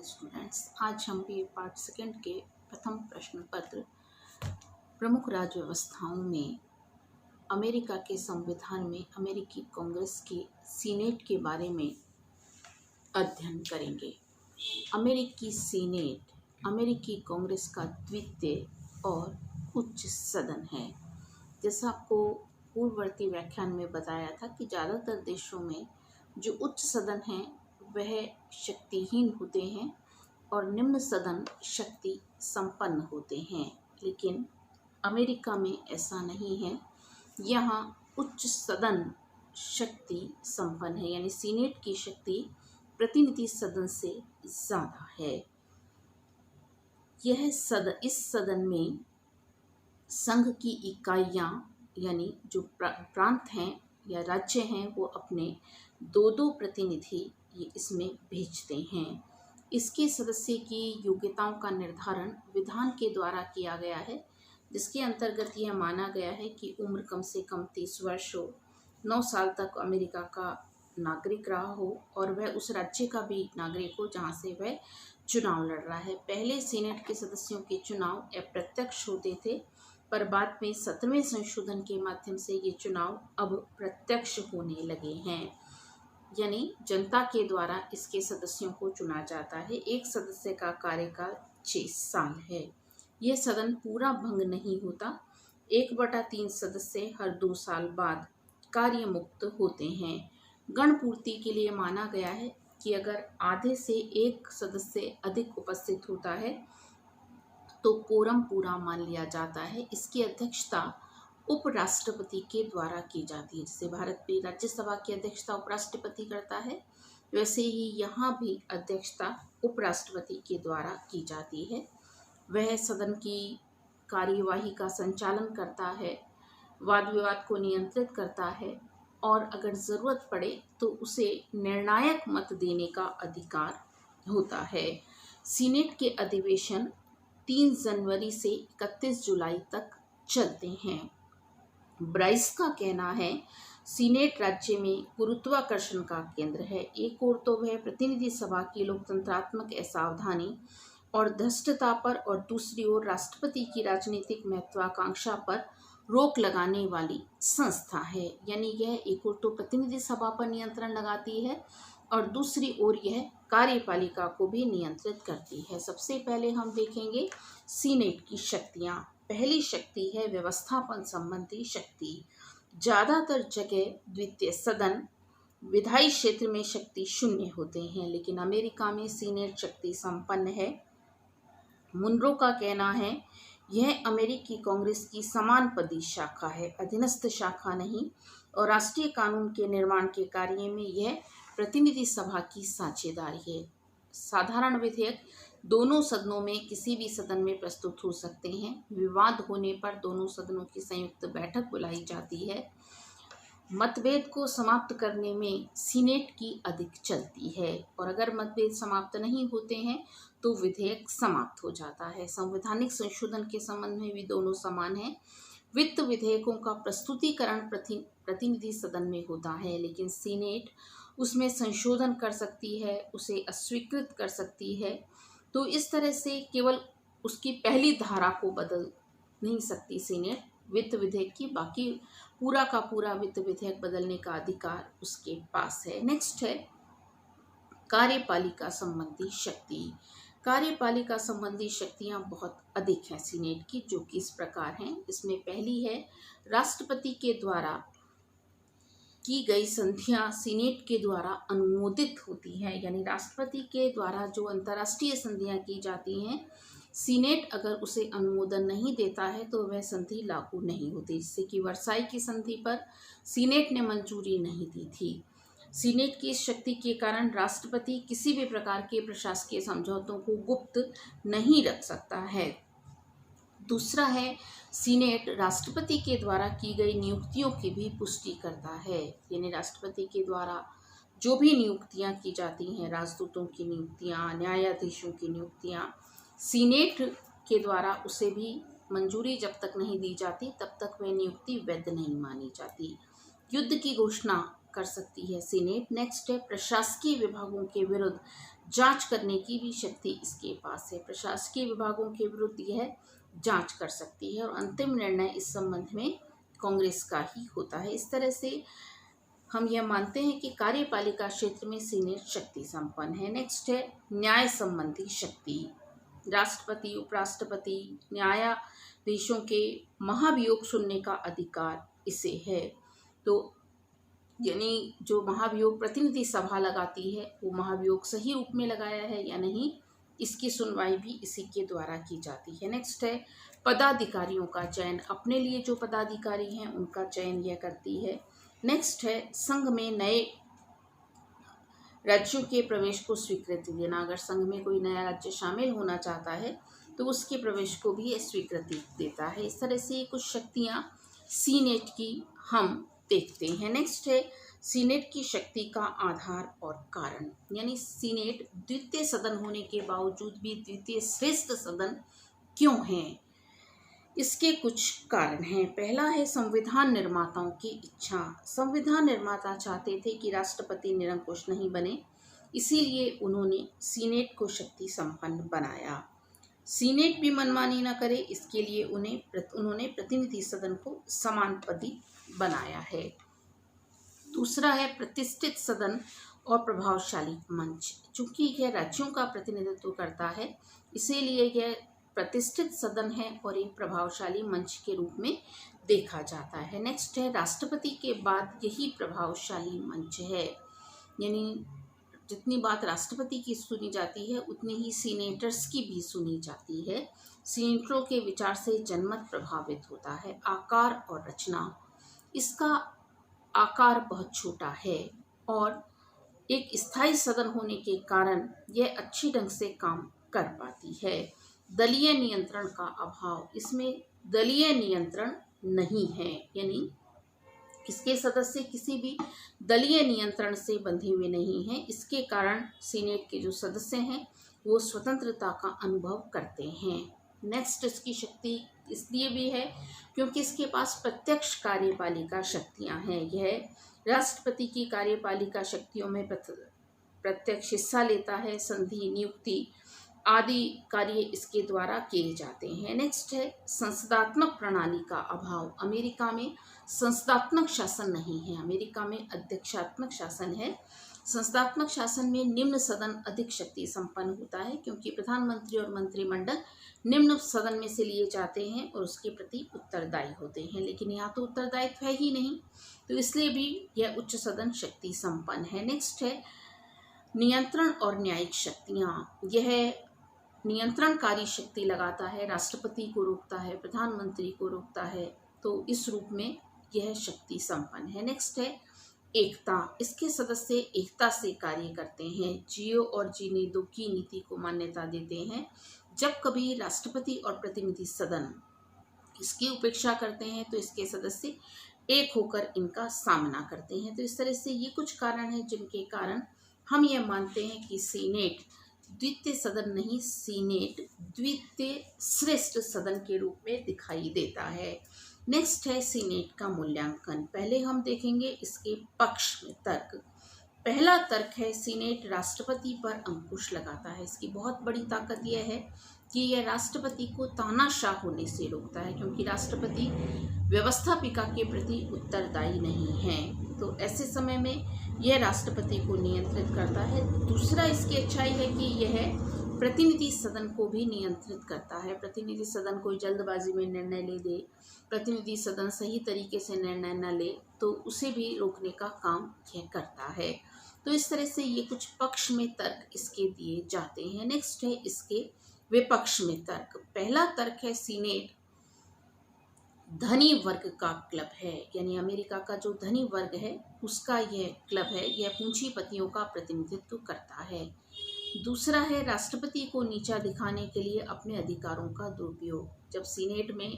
Students, आज हम भी पार्ट सेकंड के प्रथम प्रश्न पत्र प्रमुख राज्य व्यवस्थाओं में अमेरिका के संविधान में अमेरिकी कांग्रेस के सीनेट के बारे में अध्ययन करेंगे। अमेरिकी सीनेट अमेरिकी कांग्रेस का द्वितीय और उच्च सदन है। जैसा आपको पूर्ववर्ती व्याख्यान में बताया था कि ज़्यादातर देशों में जो उच्च सदन हैं वह शक्तिहीन होते हैं और निम्न सदन शक्ति संपन्न होते हैं, लेकिन अमेरिका में ऐसा नहीं है। यहाँ उच्च सदन शक्ति संपन्न है, यानी सीनेट की शक्ति प्रतिनिधि सदन से ज़्यादा है। इस सदन में संघ की इकाइयाँ यानी जो प्रांत हैं या राज्य हैं वो अपने दो प्रतिनिधि ये इसमें भेजते हैं। इसके सदस्य की योग्यताओं का निर्धारण विधान के द्वारा किया गया है, जिसके अंतर्गत यह माना गया है कि उम्र कम से कम 30 वर्ष हो, 9 साल तक अमेरिका का नागरिक रहा हो और वह उस राज्य का भी नागरिक हो जहां से वह चुनाव लड़ रहा है। पहले सीनेट के सदस्यों के चुनाव अप्रत्यक्ष होते थे, पर बाद में 17वें संशोधन के माध्यम से ये चुनाव अब प्रत्यक्ष होने लगे हैं, यानी जनता के द्वारा इसके सदस्यों को चुना जाता है। एक सदस्य का कार्यकाल 6 साल है। यह सदन पूरा भंग नहीं होता। 1/3 सदस्य हर 2 साल बाद कार्य मुक्त होते हैं। गण पूर्ति के लिए माना गया है कि अगर आधे से एक सदस्य अधिक उपस्थित होता है तो कोरम पूरा मान लिया जाता है। इसकी अध्यक्षता उपराष्ट्रपति के द्वारा की जाती है। जैसे भारत में राज्यसभा की अध्यक्षता उपराष्ट्रपति करता है, वैसे ही यहाँ भी अध्यक्षता उपराष्ट्रपति के द्वारा की जाती है। वह सदन की कार्यवाही का संचालन करता है, वाद विवाद को नियंत्रित करता है और अगर ज़रूरत पड़े तो उसे निर्णायक मत देने का अधिकार होता है। सीनेट के अधिवेशन 3 जनवरी से 31 जुलाई तक चलते हैं। ब्राइस का कहना है सीनेट राज्य में गुरुत्वाकर्षण का केंद्र है। एक ओर तो वह प्रतिनिधि सभा की लोकतंत्रात्मक असावधानी और धृष्टता पर और दूसरी ओर राष्ट्रपति की राजनीतिक महत्वाकांक्षा पर रोक लगाने वाली संस्था है। यानी यह एक ओर तो प्रतिनिधि सभा पर नियंत्रण लगाती है और दूसरी ओर यह कार्यपालिका को भी नियंत्रित करती है। सबसे पहले हम देखेंगे सीनेट की शक्तियाँ। पहली शक्ति है व्यवस्थापन संबंधी शक्ति। ज़्यादातर जगह द्वितीय सदन विधायी क्षेत्र में शक्ति शून्य होते हैं, लेकिन अमेरिका में सीनेट शक्ति संपन्न है। मुनरो का कहना है यह अमेरिकी कांग्रेस की समानपदी शाखा है, अधीनस्थ शाखा नहीं, और राष्ट्रीय कानून के निर्माण के कार्य में यह प्रतिनिधि सभा की साझेदारी है। साधारण विधेयक दोनों सदनों में किसी भी सदन में प्रस्तुत हो सकते हैं। विवाद होने पर दोनों सदनों की संयुक्त बैठक बुलाई जाती है। मतभेद को समाप्त करने में सीनेट की अधिक चलती है और अगर मतभेद समाप्त नहीं होते हैं तो विधेयक समाप्त हो जाता है। संवैधानिक संशोधन के संबंध में भी दोनों समान हैं। वित्त विधेयकों का प्रस्तुतिकरण प्रतिनिधि सदन में होता है, लेकिन सीनेट उसमें संशोधन कर सकती है, उसे अस्वीकृत कर सकती है। तो इस तरह से केवल उसकी पहली धारा को बदल नहीं सकती सीनेट वित्त विधेयक की, बाकी पूरा का पूरा वित्त विधेयक बदलने का अधिकार उसके पास है। नेक्स्ट है कार्यपालिका संबंधी शक्ति। कार्यपालिका संबंधी शक्तियां बहुत अधिक हैं सीनेट की, जो कि इस प्रकार हैं। इसमें पहली है राष्ट्रपति के द्वारा की गई संधियां सीनेट के द्वारा अनुमोदित होती हैं, यानी राष्ट्रपति के द्वारा जो अंतर्राष्ट्रीय संधियां की जाती हैं, सीनेट अगर उसे अनुमोदन नहीं देता है तो वह संधि लागू नहीं होती। जिससे कि वर्साई की संधि पर सीनेट ने मंजूरी नहीं दी थी। सीनेट की शक्ति के कारण राष्ट्रपति किसी भी प्रकार के प्रशासकीय समझौतों को गुप्त नहीं रख सकता है। दूसरा है सीनेट राष्ट्रपति के द्वारा की गई नियुक्तियों की भी पुष्टि करता है, यानी राष्ट्रपति के द्वारा जो भी नियुक्तियां की जाती हैं, राजदूतों की नियुक्तियां, न्यायाधीशों की नियुक्तियां, सीनेट के द्वारा उसे भी मंजूरी जब तक नहीं दी जाती तब तक वह नियुक्ति वैध नहीं मानी जाती। युद्ध की घोषणा कर सकती है सीनेट। नेक्स्ट है प्रशासकीय विभागों के विरुद्ध जांच करने की भी शक्ति इसके पास है। प्रशासकीय विभागों के विरुद्ध यह जांच कर सकती है और अंतिम निर्णय इस संबंध में कांग्रेस का ही होता है। इस तरह से हम यह मानते हैं कि कार्यपालिका क्षेत्र में सीनेट शक्ति संपन्न है। नेक्स्ट है न्याय संबंधी शक्ति। राष्ट्रपति, उपराष्ट्रपति, न्यायाधीशों के महाभियोग सुनने का अधिकार इसे है। तो यानी जो महाभियोग प्रतिनिधि सभा लगाती है वो महाभियोग सही रूप में लगाया है या नहीं, इसकी सुनवाई भी इसी के द्वारा की जाती है। नेक्स्ट है पदाधिकारियों का चयन। अपने लिए जो पदाधिकारी हैं उनका चयन यह करती है। नेक्स्ट है संघ में नए राज्यों के प्रवेश को स्वीकृति देना। अगर संघ में कोई नया राज्य शामिल होना चाहता है तो उसके प्रवेश को भी यह स्वीकृति देता है। इस तरह से कुछ शक्तियां सीनेट की हम देखते हैं। नेक्स्ट है सीनेट की शक्ति का आधार और कारण। यानी सीनेट द्वितीय सदन होने के बावजूद भी द्वितीय श्रेष्ठ सदन क्यों है, इसके कुछ कारण हैं। पहला है संविधान निर्माताओं की इच्छा। संविधान निर्माता चाहते थे कि राष्ट्रपति निरंकुश नहीं बने, इसीलिए उन्होंने सीनेट को शक्ति संपन्न बनाया। सीनेट भी मनमानी न करे, इसके लिए उन्होंने प्रतिनिधि सदन को समानुपाती बनाया है। दूसरा है प्रतिष्ठित सदन और प्रभावशाली मंच। चूंकि यह राज्यों का प्रतिनिधित्व करता है, इसीलिए यह प्रतिष्ठित सदन है और एक प्रभावशाली मंच के रूप में देखा जाता है। नेक्स्ट है राष्ट्रपति के बाद यही प्रभावशाली मंच है। यानी जितनी बात राष्ट्रपति की सुनी जाती है उतनी ही सीनेटर्स की भी सुनी जाती है। सीनेटरों के विचार से जनमत प्रभावित होता है। आकार और रचना, इसका आकार बहुत छोटा है और एक स्थायी सदन होने के कारण यह अच्छी ढंग से काम कर पाती है। दलीय नियंत्रण का अभाव, इसमें दलीय नियंत्रण नहीं है, यानी इसके सदस्य किसी भी दलीय नियंत्रण से बंधे हुए नहीं हैं। इसके कारण सीनेट के जो सदस्य हैं वो स्वतंत्रता का अनुभव करते हैं। नेक्स्ट इसकी शक्ति इसलिए भी है क्योंकि इसके पास प्रत्यक्ष कार्यपालिका शक्तियां हैं। यह राष्ट्रपति की कार्यपालिका शक्तियों में प्रत्यक्ष हिस्सा लेता है। संधि, नियुक्ति आदि कार्य इसके द्वारा किए जाते हैं। नेक्स्ट है संसदात्मक प्रणाली का अभाव। अमेरिका में संसदात्मक शासन नहीं है, अमेरिका में अध्यक्षात्मक शासन है। संसदात्मक शासन में निम्न सदन अधिक शक्ति संपन्न होता है क्योंकि प्रधानमंत्री और मंत्रिमंडल निम्न सदन में से लिए जाते हैं और उसके प्रति उत्तरदायी होते हैं। लेकिन यहाँ तो उत्तरदायित्व है ही नहीं, तो इसलिए भी यह उच्च सदन शक्ति संपन्न है। नेक्स्ट है नियंत्रण और न्यायिक शक्तियाँ। यह नियंत्रणकारी शक्ति लगाता है, राष्ट्रपति को रोकता है, प्रधानमंत्री को रोकता है, तो इस रूप में यह शक्ति संपन्न है। नेक्स्ट है एकता। इसके सदस्य एकता से कार्य करते हैं, जियो और जीने दो की नीति को मान्यता देते हैं। जब कभी राष्ट्रपति और प्रतिनिधि सदन इसकी उपेक्षा करते हैं तो इसके सदस्य एक होकर इनका सामना करते हैं। तो इस तरह से ये कुछ कारण हैं जिनके कारण हम यह मानते हैं कि सीनेट द्वितीय सदन नहीं, सीनेट द्वितीय श्रेष्ठ सदन के रूप में दिखाई देता है। नेक्स्ट है सीनेट का मूल्यांकन। पहले हम देखेंगे इसके पक्ष में तर्क। पहला तर्क है सीनेट राष्ट्रपति पर अंकुश लगाता है। इसकी बहुत बड़ी ताकत यह है कि यह राष्ट्रपति को तानाशाह होने से रोकता है क्योंकि राष्ट्रपति व्यवस्थापिका के प्रति उत्तरदायी नहीं है, तो ऐसे समय में यह राष्ट्रपति को नियंत्रित करता है। दूसरा इसकी अच्छाई है कि यह प्रतिनिधि सदन को भी नियंत्रित करता है। प्रतिनिधि सदन कोई जल्दबाजी में निर्णय ले दे, प्रतिनिधि सदन सही तरीके से निर्णय न ले, तो उसे भी रोकने का काम यह करता है। तो इस तरह से ये कुछ पक्ष में तर्क इसके दिए जाते हैं। नेक्स्ट है इसके विपक्ष में तर्क। पहला तर्क है सीनेट धनी वर्ग का क्लब है, यानी अमेरिका का जो धनी वर्ग है उसका यह क्लब है, यह पूंजीपतियों का प्रतिनिधित्व करता है। दूसरा है राष्ट्रपति को नीचा दिखाने के लिए अपने अधिकारों का दुरुपयोग। जब सीनेट में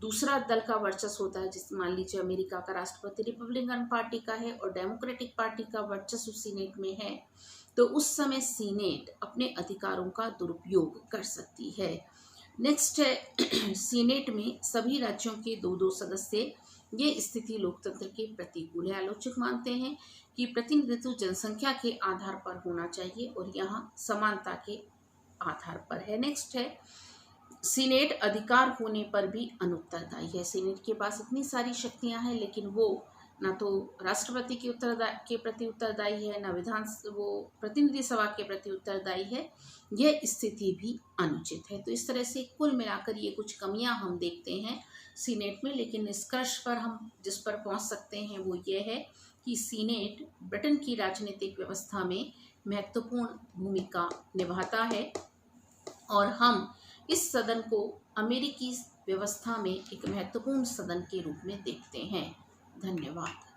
दूसरा दल का वर्चस्व होता है, जिस मान लीजिए अमेरिका का राष्ट्रपति रिपब्लिकन पार्टी का है और डेमोक्रेटिक पार्टी का वर्चस्व सीनेट में है, तो उस समय सीनेट अपने अधिकारों का दुरुपयोग कर सकती है। नेक्स्ट है सीनेट में सभी राज्यों के 2-2 सदस्य। ये स्थिति लोकतंत्र के प्रतिकूल है। आलोचक मानते हैं कि प्रतिनिधित्व जनसंख्या के आधार पर होना चाहिए और यहाँ समानता के आधार पर है। नेक्स्ट है सीनेट अधिकार होने पर भी अनुत्तरदायी है। सीनेट के पास इतनी सारी शक्तियां हैं लेकिन वो ना तो राष्ट्रपति के प्रति उत्तरदायी है, ना वो प्रतिनिधि सभा के प्रति उत्तरदायी है। यह स्थिति भी अनुचित है। तो इस तरह से कुल मिलाकर ये कुछ कमियां हम देखते हैं सीनेट में, लेकिन निष्कर्ष पर हम जिस पर पहुंच सकते हैं वो ये है कि सीनेट ब्रिटेन की राजनीतिक व्यवस्था में महत्वपूर्ण भूमिका निभाता है और हम इस सदन को अमेरिकी व्यवस्था में एक महत्वपूर्ण सदन के रूप में देखते हैं। धन्यवाद।